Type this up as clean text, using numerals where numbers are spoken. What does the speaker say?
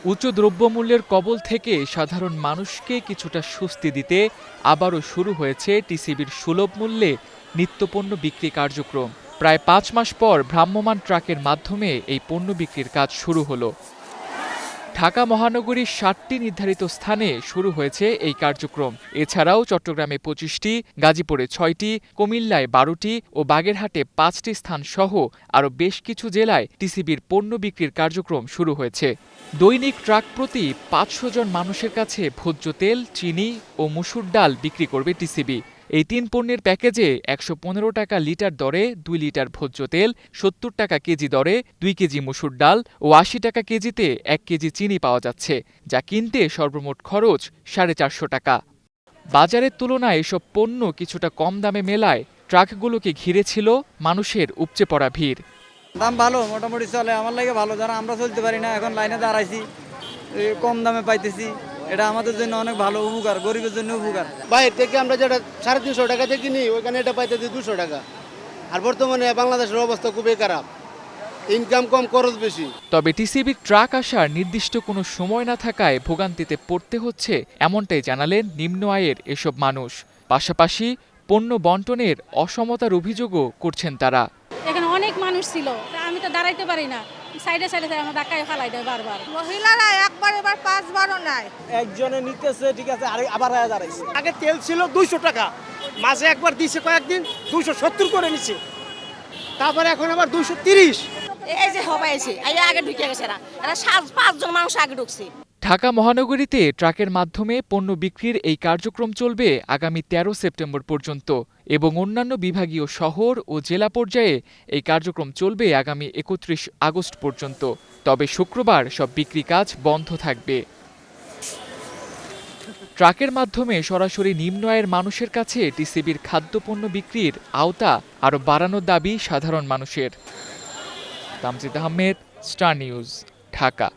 উচ্চ দ্রব্যমূল্যের কবল থেকে সাধারণ মানুষকে কিছুটা স্বস্তি দিতে আবারও শুরু হয়েছে টিসিবির সুলভ মূল্যে নিত্যপণ্য বিক্রি কার্যক্রম। প্রায় ৫ মাস পর ভ্রাম্যমাণ ট্রাকের মাধ্যমে এই পণ্য বিক্রির কাজ শুরু হলো। ঢাকা মহানগরীর ৭টি নির্ধারিত স্থানে শুরু হয়েছে এই কার্যক্রম। এছাড়াও চট্টগ্রামে ২৫টি, গাজীপুরে ৬টি, কুমিল্লায় ১২টি ও বাগেরহাটে ৫টি স্থান সহ আরও বেশ কিছু জেলায় টিসিবির পণ্য বিক্রির কার্যক্রম শুরু হয়েছে। দৈনিক ট্রাক প্রতি ৫০০ জন মানুষের কাছে ভোজ্য তেল, চিনি ও মসুর ডাল বিক্রি করবে টিসিবি। এই ৩ পণ্যের প্যাকেজে ১১৫ টাকা লিটার দরে ২ লিটার ভোজ্য তেল, ৭০ টাকা কেজি দরে ২ কেজি মসুর ডাল ও ৮০ টাকা কেজিতে ১ কেজি চিনি পাওয়া যাচ্ছে, যা কিনতে সর্বমোট খরচ ৪৫০ টাকা। বাজারের তুলনায় এসব পণ্য কিছুটা কম দামে মেলায় ট্রাকগুলোকে ঘিরে ছিল মানুষের উপচে পড়া ভিড়। দাম ভালো, মোটামুটি চলে, আমার লাগে ভালো। যারা আমরা চলতে পারি না, এখন লাইনে দাঁড়াইছি, কম দামে পাইতেছি, এটা আমাদের জন্য অনেক ভালো, উপকার, গরিবের জন্য উপকার। বাইরে থেকে আমরা যেটা ৩৫০ টাকাতে কিনি, ওইখানে এটা পাইতেছি ২০০ টাকা। আর বর্তমানে বাংলাদেশের অবস্থা খুবই খারাপ, ইনকাম কম, খরচ বেশি। তবে টিসিবির ট্রাক আসার নির্দিষ্ট কোনো সময় না থাকায় ভোগান্তিতে পড়তে হচ্ছে, এমনটাই জানালেন নিম্ন আয়ের এসব মানুষ। পাশাপাশি পণ্য বন্টনের অসমতার অভিযোগও করছেন তারা। এখানে অনেক মানুষ ছিল, আমি তো দাঁড়াইতে পারি না, সাইডে সাইডে আমার ধাক্কায় ফালাই দেয় বারবার। মহিলারা একবার এবার ৫বারও নাই। একজনে নিতেছে, ঠিক আছে, আবার দাঁড়াইছে। আগে তেল ছিল ২০০ টাকা, মাঝে একবার দিছে, কয়েকদিন ২৭০ করে নিচ্ছে, তারপরে এখন আবার ২৩০। এই যে হবাই আছে, আগে ঢুকে গেছে, এরা ৫জন মানুষ আগে ঢুকছে। ঢাকা মহানগরীতে ট্রাকের মাধ্যমে পণ্য বিক্রির এই কার্যক্রম চলবে আগামী ১৩ সেপ্টেম্বর পর্যন্ত এবং অন্যান্য বিভাগীয় শহর ও জেলা পর্যায়ে এই কার্যক্রম চলবে আগামী ৩১ আগস্ট পর্যন্ত। তবে শুক্রবার সব বিক্রি কাজ বন্ধ থাকবে। ট্রাকের মাধ্যমে সরাসরি নিম্ন আয়ের মানুষের কাছে টিসিবির খাদ্যপণ্য বিক্রির আওতা আরও বাড়ানোর দাবি সাধারণ মানুষের। Tamjid Ahmed, star news, Dhaka.